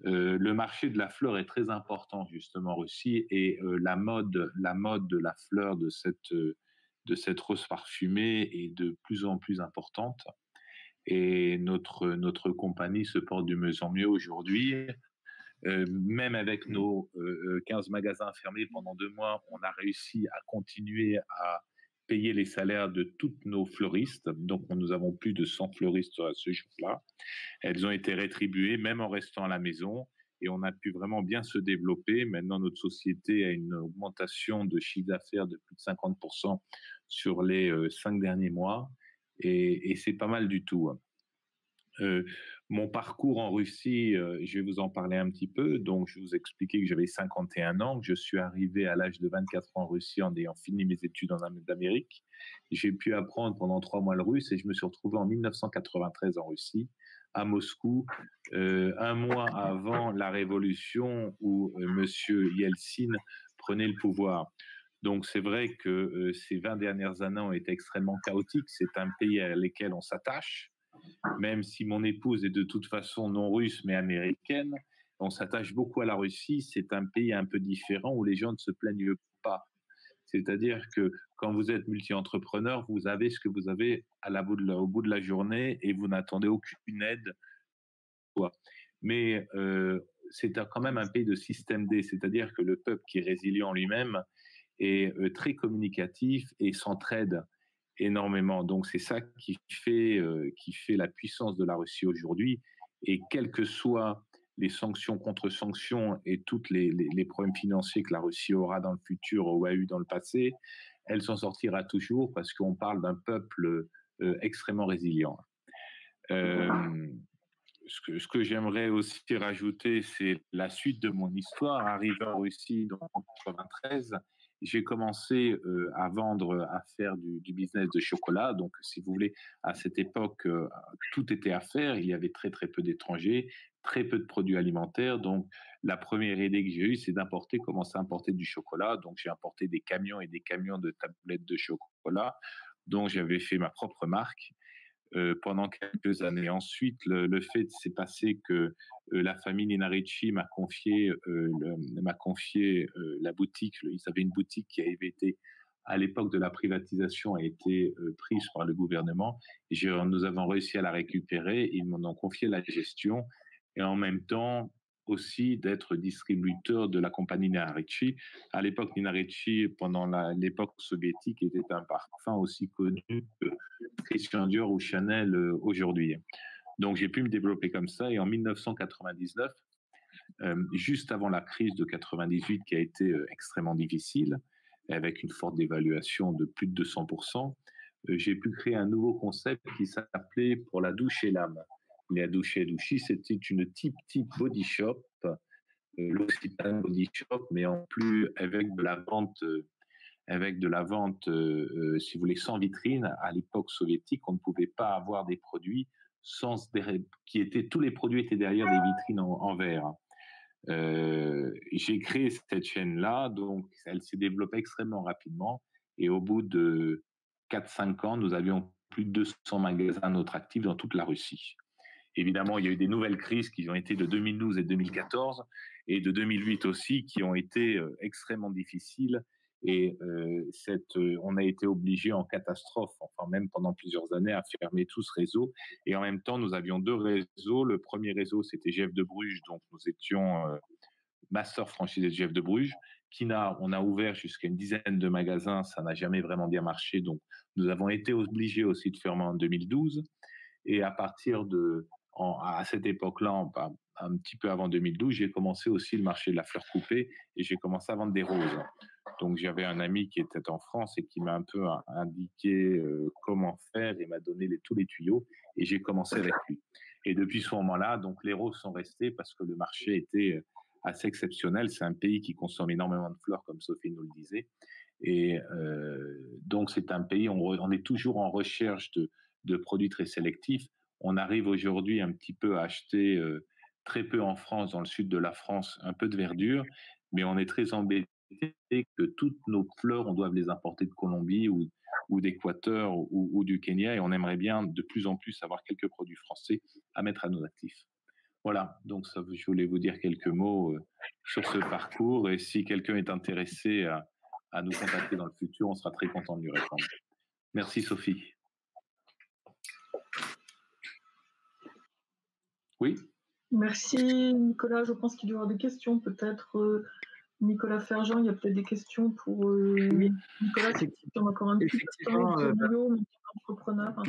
Le marché de la fleur est très important justement en Russie, et la mode de la fleur de cette rose parfumée est de plus en plus importante, et notre compagnie se porte de mieux en mieux aujourd'hui. Même avec nos 15 magasins fermés pendant 2 mois, on a réussi à continuer à payer les salaires de toutes nos fleuristes. Donc, nous avons plus de 100 fleuristes à ce jour-là. Elles ont été rétribuées, même en restant à la maison, et on a pu vraiment bien se développer. Maintenant, notre société a une augmentation de chiffre d'affaires de plus de 50% sur les 5 derniers mois, et c'est pas mal du tout. Mon parcours en Russie, je vais vous en parler un petit peu. Donc, je vous expliquais que j'avais 51 ans, que je suis arrivé à l'âge de 24 ans en Russie en ayant fini mes études en Amérique. J'ai pu apprendre pendant 3 mois le russe, et je me suis retrouvé en 1993 en Russie, à Moscou, 1 mois avant la révolution où Monsieur Yeltsin prenait le pouvoir. Donc, c'est vrai que ces 20 dernières années ont été extrêmement chaotiques. C'est un pays à lequel on s'attache. Même si mon épouse est de toute façon non russe mais américaine, on s'attache beaucoup à la Russie. C'est un pays un peu différent où les gens ne se plaignent pas. C'est-à-dire que quand vous êtes multi-entrepreneur, vous avez ce que vous avez au bout de la journée, et vous n'attendez aucune aide. Mais c'est quand même un pays de système D, c'est-à-dire que le peuple qui est résilient lui-même est très communicatif et s'entraide énormément. Donc, c'est ça qui fait la puissance de la Russie aujourd'hui. Et quelles que soient les sanctions contre sanctions et tous les problèmes financiers que la Russie aura dans le futur ou a eu dans le passé, elle s'en sortira toujours, parce qu'on parle d'un peuple extrêmement résilient. Ce que j'aimerais aussi rajouter, c'est la suite de mon histoire. Arrivé en Russie en 1993, j'ai commencé à faire du business de chocolat. Donc, si vous voulez, à cette époque, tout était à faire. Il y avait très peu d'étrangers, très peu de produits alimentaires. Donc, la première idée que j'ai eue, c'est commencer à importer du chocolat. Donc, j'ai importé des camions et des camions de tablettes de chocolat, dont j'avais fait ma propre marque. Pendant quelques années. Ensuite, le fait s'est passé que la famille Nina Ricci m'a confié la boutique. Ils avaient une boutique qui avait été, à l'époque de la privatisation, a été prise par le gouvernement. Et nous avons réussi à la récupérer. Ils m'en ont confié la gestion, et en même temps aussi d'être distributeur de la compagnie Nina Ricci. À l'époque, Nina Ricci, pendant l'époque soviétique, était un parfum aussi connu que Christian Dior ou Chanel aujourd'hui. Donc, j'ai pu me développer comme ça. Et en 1999, juste avant la crise de 98 qui a été extrêmement difficile, avec une forte dévaluation de plus de 200%, j'ai pu créer un nouveau concept qui s'appelait pour la douche et l'âme. La douche et douchi, c'était une type body shop, l'Occitane Body Shop, mais en plus avec de la vente, si vous voulez, sans vitrine. À l'époque soviétique, on ne pouvait pas avoir des produits tous les produits étaient derrière des vitrines en verre. J'ai créé cette chaîne-là, donc elle s'est développée extrêmement rapidement, et au bout de 4-5 ans, nous avions plus de 200 magasins à notre actif dans toute la Russie. Évidemment, il y a eu des nouvelles crises qui ont été de 2012 et 2014, et de 2008 aussi, qui ont été extrêmement difficiles. Et on a été obligé en catastrophe, enfin même pendant plusieurs années, à fermer tout ce réseau. Et en même temps, nous avions deux réseaux. Le premier réseau, c'était GF de Bruges, donc nous étions master franchisé de GF de Bruges. On a ouvert jusqu'à une dizaine de magasins, ça n'a jamais vraiment bien marché, donc nous avons été obligés aussi de fermer en 2012. Et à partir à cette époque-là, un petit peu avant 2012, j'ai commencé aussi le marché de la fleur coupée et j'ai commencé à vendre des roses. Donc j'avais un ami qui était en France et qui m'a un peu indiqué comment faire et m'a donné tous les tuyaux, et j'ai commencé avec lui. Et depuis ce moment-là, donc les roses sont restées parce que le marché était assez exceptionnel. C'est un pays qui consomme énormément de fleurs, comme Sophie nous le disait. Et donc c'est un pays, on est toujours en recherche de produits très sélectifs. On arrive aujourd'hui un petit peu à acheter très peu en France, dans le sud de la France, un peu de verdure, mais on est très embêté que toutes nos fleurs, on doit les importer de Colombie ou d'Équateur ou du Kenya, et on aimerait bien de plus en plus avoir quelques produits français à mettre à nos actifs. Voilà, donc je voulais vous dire quelques mots sur ce parcours, et si quelqu'un est intéressé à nous contacter dans le futur, on sera très content de lui répondre. Merci Sophie. Oui. Merci Nicolas, je pense qu'il doit y avoir des questions, peut-être Nicolas Ferjean, il y a peut-être des questions pour oui. Nicolas, si on a encore un petit peu de temps, mon petit entrepreneur.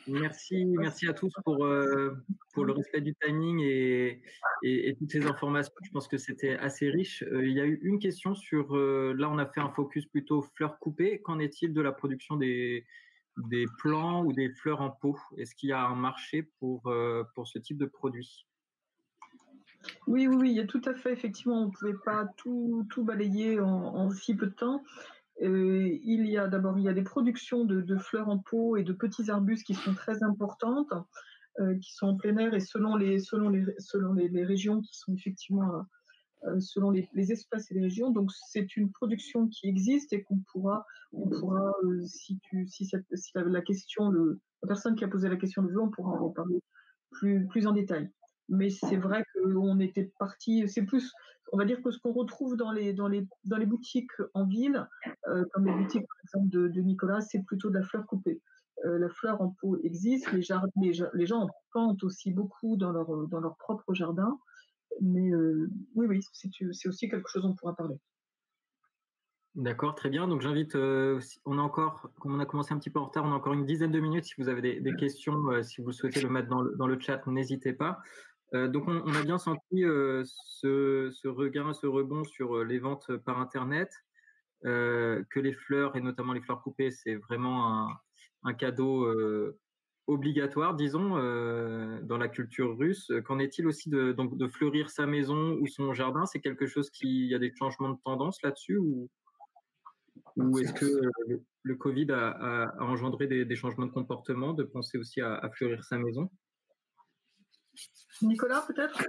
Merci à tous pour le respect du timing et toutes ces informations. Je pense que c'était assez riche. Il y a eu une question sur, là on a fait un focus plutôt fleurs coupées. Qu'en est-il de la production des plants ou des fleurs en pot? Est-ce qu'il y a un marché pour ce type de produit? Oui, il y a tout à fait. Effectivement, on ne pouvait pas tout balayer en si peu de temps. Il y a des productions de fleurs en pot et de petits arbustes qui sont très importantes, qui sont en plein air, et selon les régions qui sont effectivement selon les espèces et les régions. Donc c'est une production qui existe et qu'on pourra si la personne qui a posé la question le veut, on pourra en reparler plus en détail. Mais c'est vrai qu'on était parti, c'est plus, on va dire que ce qu'on retrouve dans les boutiques en ville, comme les boutiques par exemple de Nicolas, c'est plutôt de la fleur coupée. La fleur en pot existe, les gens en plantent aussi beaucoup dans leur propre jardin, mais oui, c'est aussi quelque chose dont on pourra parler. D'accord, très bien. Donc j'invite, comme on a commencé un petit peu en retard, on a encore une dizaine de minutes. Si vous avez des questions, si vous souhaitez le mettre dans le chat, n'hésitez pas. Donc on a bien senti ce regain, ce rebond sur les ventes par Internet, que les fleurs, et notamment les fleurs coupées, c'est vraiment un cadeau obligatoire, disons, dans la culture russe. Qu'en est-il aussi de fleurir sa maison ou son jardin? C'est quelque chose il y a des changements de tendance là-dessus, ou est-ce que le Covid a engendré des changements de comportement, de penser aussi à fleurir sa maison? Nicolas, peut-être?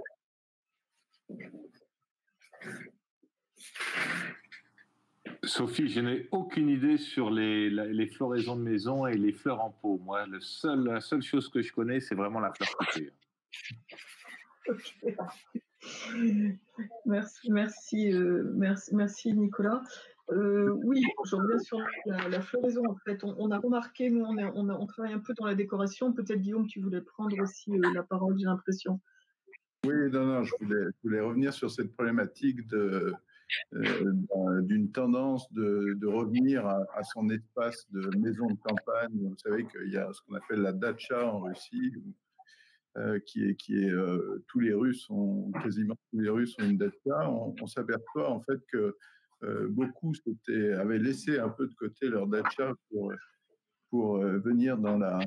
Sophie, je n'ai aucune idée sur les floraisons de maison et les fleurs en pot. Moi, la seule chose que je connais, c'est vraiment la fleur coupée. Okay. Merci Nicolas. Oui, je reviens sur la floraison. En fait, on a remarqué, nous, on travaille un peu dans la décoration. Peut-être Guillaume, tu voulais prendre aussi la parole, j'ai l'impression. Oui, non, je voulais revenir sur cette problématique d'une tendance de revenir à son espace de maison de campagne. Vous savez qu'il y a ce qu'on appelle la datcha en Russie, tous les Russes quasiment tous les Russes ont une dacha. On s'aperçoit en fait que beaucoup avaient laissé un peu de côté leur dacha pour venir dans la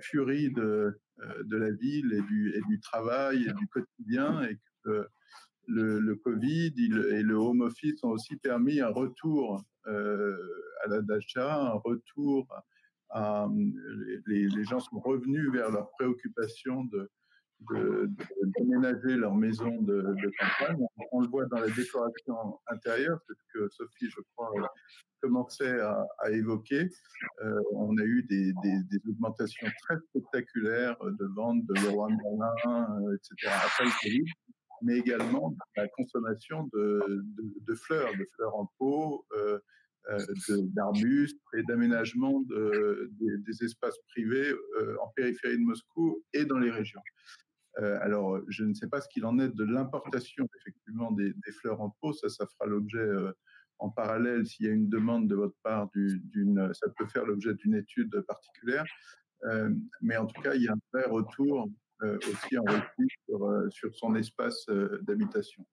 furie de la ville et du travail et du quotidien, et que le Covid et le home office ont aussi permis un retour à la dacha, un retour les gens sont revenus vers leurs préoccupations d'aménager leur maison de campagne. On le voit dans la décoration intérieure, c'est ce que Sophie, je crois, commençait à évoquer. On a eu des augmentations très spectaculaires de ventes de Leroy Merlin, etc. après le Covid, mais également la consommation de fleurs en pot, d'arbustes et d'aménagement des espaces privés en périphérie de Moscou et dans les régions. Alors, je ne sais pas ce qu'il en est de l'importation effectivement des fleurs en pot. Ça fera l'objet en parallèle, s'il y a une demande de votre part, ça peut faire l'objet d'une étude particulière. Mais en tout cas, il y a un vrai retour aussi en Russie sur son espace d'habitation.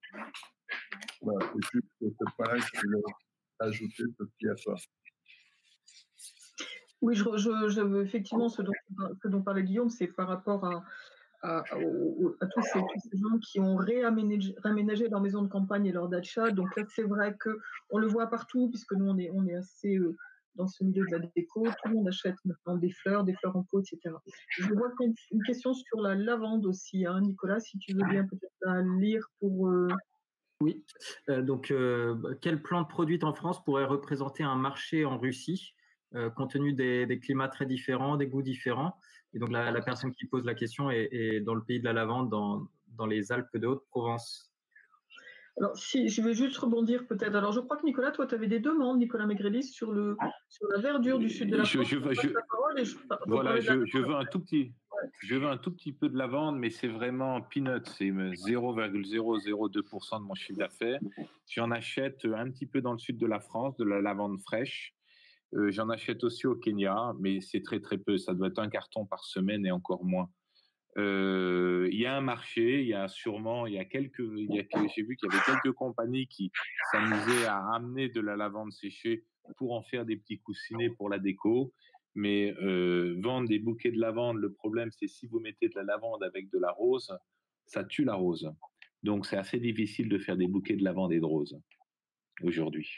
Voilà, c'est juste ce point-là que je voulais ajouter, Sophie, à toi. Oui, effectivement, ce dont parlait Guillaume, c'est par rapport à tous ces gens qui ont réaménagé leur maison de campagne et leur dacha. Donc là, c'est vrai qu'on le voit partout, puisque nous, on est assez dans ce milieu de la déco. Tout le monde achète maintenant des fleurs en pot, etc. Je vois une question sur la lavande aussi, hein, Nicolas, si tu veux bien peut-être la lire pour... Oui, donc quelle plante produite en France pourrait représenter un marché en Russie, compte tenu des climats très différents, des goûts différents? Et donc la personne qui pose la question est dans le pays de la lavande, dans les Alpes de Haute-Provence. Alors, si je vais juste rebondir peut-être. Alors, je crois que Nicolas, toi, tu avais des demandes, Nicolas Maigrelis, sur la verdure du sud de la France. Je veux un tout petit. Je veux un tout petit peu de lavande, mais c'est vraiment peanut, c'est 0,002% de mon chiffre d'affaires. J'en achète un petit peu dans le sud de la France, de la lavande fraîche. J'en achète aussi au Kenya, mais c'est très très peu. Ça doit être un carton par semaine et encore moins. Il y a un marché, j'ai vu qu'il y avait quelques compagnies qui s'amusaient à amener de la lavande séchée pour en faire des petits coussinets pour la déco. Mais vendre des bouquets de lavande, le problème, c'est si vous mettez de la lavande avec de la rose, ça tue la rose. Donc, c'est assez difficile de faire des bouquets de lavande et de rose aujourd'hui.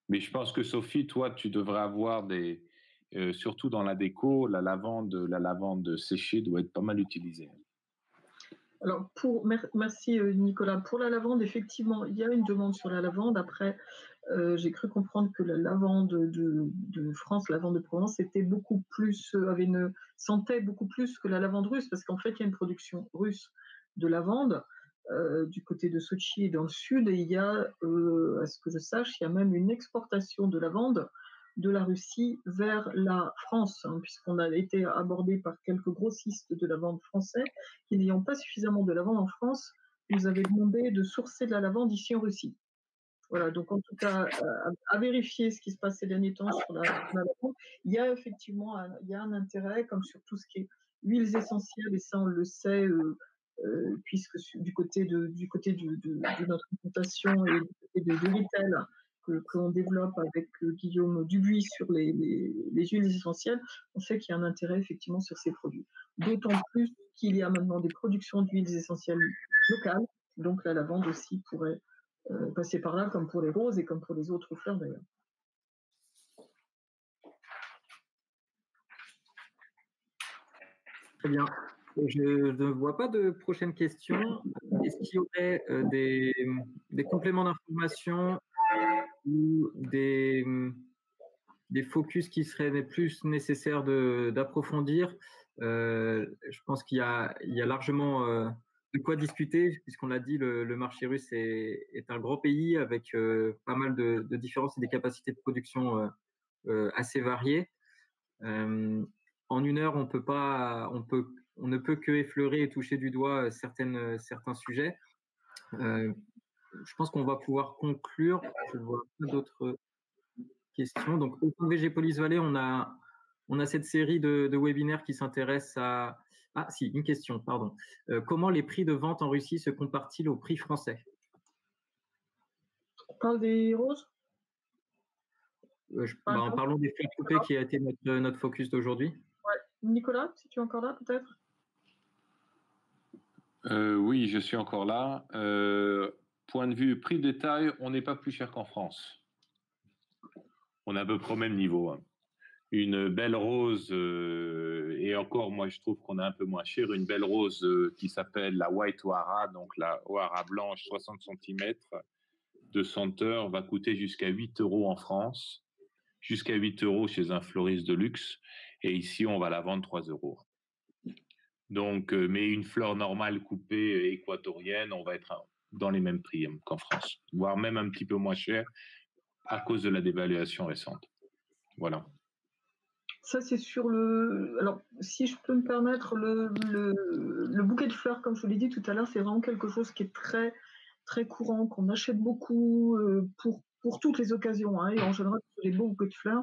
Mais je pense que Sophie, toi, tu devrais avoir surtout dans la déco, la lavande séchée doit être pas mal utilisée. Alors, merci Nicolas. Pour la lavande, effectivement, il y a une demande sur la lavande. Après, j'ai cru comprendre que la lavande de France, la lavande de Provence, sentait beaucoup plus que la lavande russe, parce qu'en fait, il y a une production russe de lavande du côté de Sochi et dans le sud, et il y a, à ce que je sache, il y a même une exportation de lavande de la Russie vers la France, hein, puisqu'on a été abordé par quelques grossistes de lavande français qui, n'ayant pas suffisamment de lavande en France, nous avaient demandé de sourcer de la lavande ici en Russie. Voilà, donc en tout cas, à vérifier ce qui se passe ces derniers temps sur la lavande. Il y a effectivement un intérêt, comme sur tout ce qui est huiles essentielles, et ça on le sait, puisque du côté de notre implantation et du côté de retail que l'on développe avec Guillaume Dubuis sur les huiles essentielles, on sait qu'il y a un intérêt effectivement sur ces produits. D'autant plus qu'il y a maintenant des productions d'huiles essentielles locales, donc la lavande aussi pourrait passer par là, comme pour les roses et comme pour les autres fleurs d'ailleurs. Très bien. Je ne vois pas de prochaines questions. Est-ce qu'il y aurait des compléments d'information ou des focus qui seraient plus nécessaires d'approfondir? Je pense qu'il y a largement de quoi discuter, puisqu'on l'a dit, le marché russe est un grand pays avec pas mal de différences et des capacités de production assez variées. En une heure, on ne peut que effleurer et toucher du doigt certains sujets. Je pense qu'on va pouvoir conclure. Je ne vois pas d'autres questions. Donc, au VG Police Vallée, on a on a cette série de webinaires qui s'intéressent à... Ah si, une question, pardon. Comment les prix de vente en Russie se comparent-ils aux prix français? On parle des roses? Parlons des fleurs coupées qui a été notre focus d'aujourd'hui. Ouais. Nicolas, si tu es encore là, peut-être? Oui, je suis encore là. Point de vue prix de détail, on n'est pas plus cher qu'en France. On est à peu près au même niveau. Hein. Une belle rose, et encore, moi, je trouve qu'on est un peu moins cher. Une belle rose qui s'appelle la White O'Hara, donc la O'Hara blanche, 60 cm de senteur, va coûter jusqu'à 8 € en France, jusqu'à 8 € chez un fleuriste de luxe. Et ici, on va la vendre 3 €. Donc, mais une fleur normale coupée équatorienne, on va être dans les mêmes prix qu'en France, voire même un petit peu moins cher à cause de la dévaluation récente. Voilà. Ça, c'est sur le... Alors, si je peux me permettre, le bouquet de fleurs, comme je vous l'ai dit tout à l'heure, c'est vraiment quelque chose qui est très, très courant, qu'on achète beaucoup pour toutes les occasions, hein, et en général, sur les beaux bouquets de fleurs.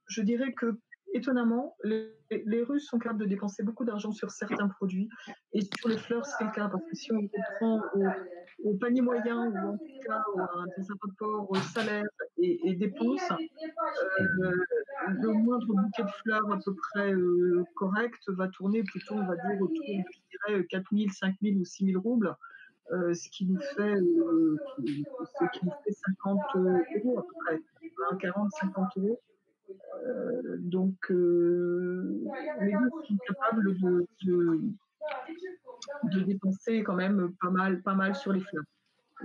Je dirais que, étonnamment, les Russes sont capables de dépenser beaucoup d'argent sur certains produits, et sur les fleurs, c'est le cas, parce que si on prend au panier moyen, ou en tout cas à des rapports salaire et dépenses, le moindre bouquet de fleurs à peu près correct va tourner plutôt, on va dire, autour de, je dirais, 4 000, 5 000 ou 6 000 roubles, ce qui nous fait 50 € à peu près, 40, 50 €. Donc, les Russes sont capables de dépenser quand même pas mal sur les fleurs.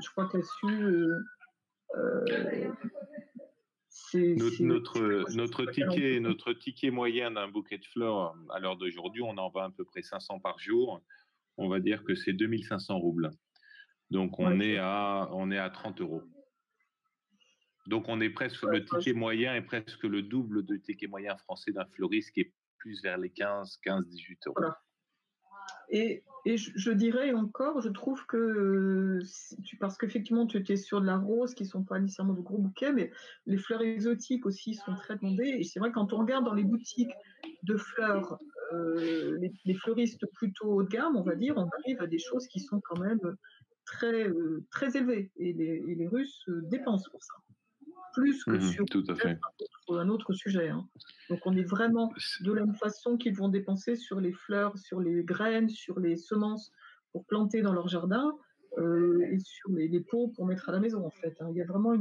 Je crois que là-dessus, notre ticket moyen d'un bouquet de fleurs à l'heure d'aujourd'hui, on en vend à peu près 500 par jour. On va dire que c'est 2500 roubles. Donc on est à 30 €. Donc on est presque, le ticket moyen est presque le double du ticket moyen français d'un fleuriste qui est plus vers les 15-18 €. Voilà. Et je dirais encore, je trouve que, parce qu'effectivement tu étais sur de la rose, qui ne sont pas nécessairement de gros bouquets, mais les fleurs exotiques aussi sont très demandées. Et c'est vrai, quand on regarde dans les boutiques de fleurs, les fleuristes plutôt haut de gamme, on va dire, on arrive à des choses qui sont quand même très, très élevées. Et les Russes dépensent pour ça. Plus que sur tout à fait. un autre sujet. Hein. Donc on est vraiment de la même façon qu'ils vont dépenser sur les fleurs, sur les graines, sur les semences pour planter dans leur jardin, et sur les pots pour mettre à la maison en fait. Hein. Il y a vraiment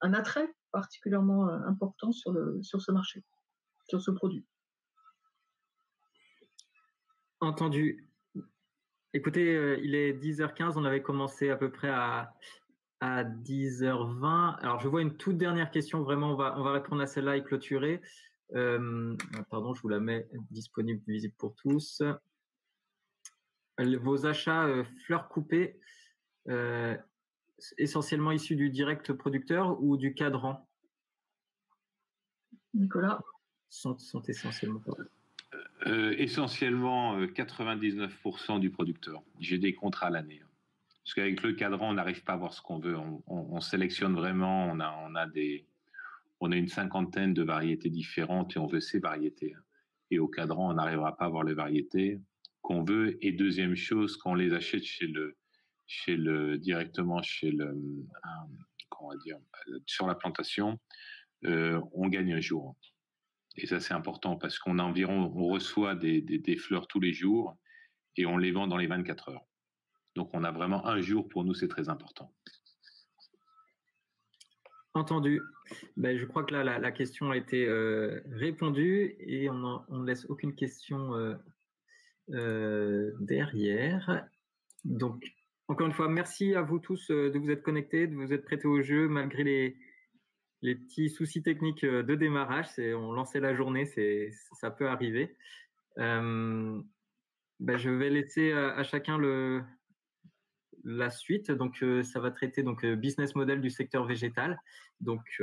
un attrait particulièrement important sur ce marché, sur ce produit. Entendu. Écoutez, il est 10h15, on avait commencé à peu près à 10h20. Alors, je vois une toute dernière question. Vraiment, on va répondre à celle-là et clôturer. Pardon, je vous la mets disponible, visible pour tous. Vos achats fleurs coupées, essentiellement issus du direct producteur ou du cadran? Nicolas? Sont essentiellement quoi? Essentiellement 99% du producteur. J'ai des contrats à l'année. Parce qu'avec le cadran, on n'arrive pas à voir ce qu'on veut. On sélectionne vraiment. On a une cinquantaine de variétés différentes et on veut ces variétés. Et au cadran, on n'arrivera pas à voir les variétés qu'on veut. Et deuxième chose, quand on les achète directement sur la plantation, on gagne un jour. Et ça, c'est important parce on reçoit des fleurs tous les jours et on les vend dans les 24 heures. Donc, on a vraiment un jour, pour nous, c'est très important. Entendu. Je crois que là, la question a été répondue et on ne laisse aucune question derrière. Donc, encore une fois, merci à vous tous de vous être connectés, de vous être prêtés au jeu, malgré les petits soucis techniques de démarrage. On lançait la journée, ça peut arriver. Je vais laisser à chacun la suite. Donc, ça va traiter business model du secteur végétal. Donc,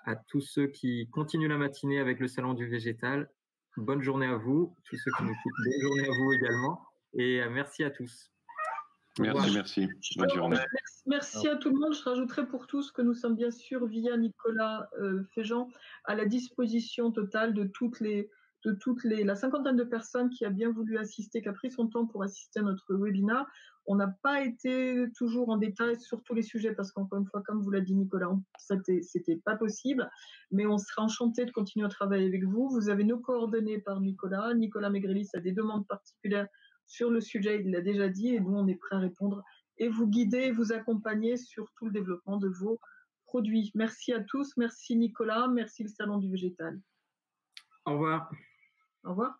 à tous ceux qui continuent la matinée avec le salon du végétal, bonne journée à vous. Tous ceux qui nous écoutent, bonne journée à vous également. Et merci à tous. Merci. Bonne journée. Merci à tout le monde. Je rajouterai pour tous que nous sommes bien sûr, via Nicolas Féjean, à la disposition totale de la cinquantaine de personnes qui a bien voulu assister, qui a pris son temps pour assister à notre webinaire. On n'a pas été toujours en détail sur tous les sujets parce qu'encore une fois, comme vous l'a dit Nicolas, c'était pas possible, mais on sera enchanté de continuer à travailler avec vous. Vous avez nos coordonnées par Nicolas. Nicolas Maigrelis a des demandes particulières sur le sujet, il l'a déjà dit, et nous, on est prêts à répondre et vous guider, vous accompagner sur tout le développement de vos produits. Merci à tous, merci Nicolas, merci le Salon du Végétal. Au revoir. Au revoir.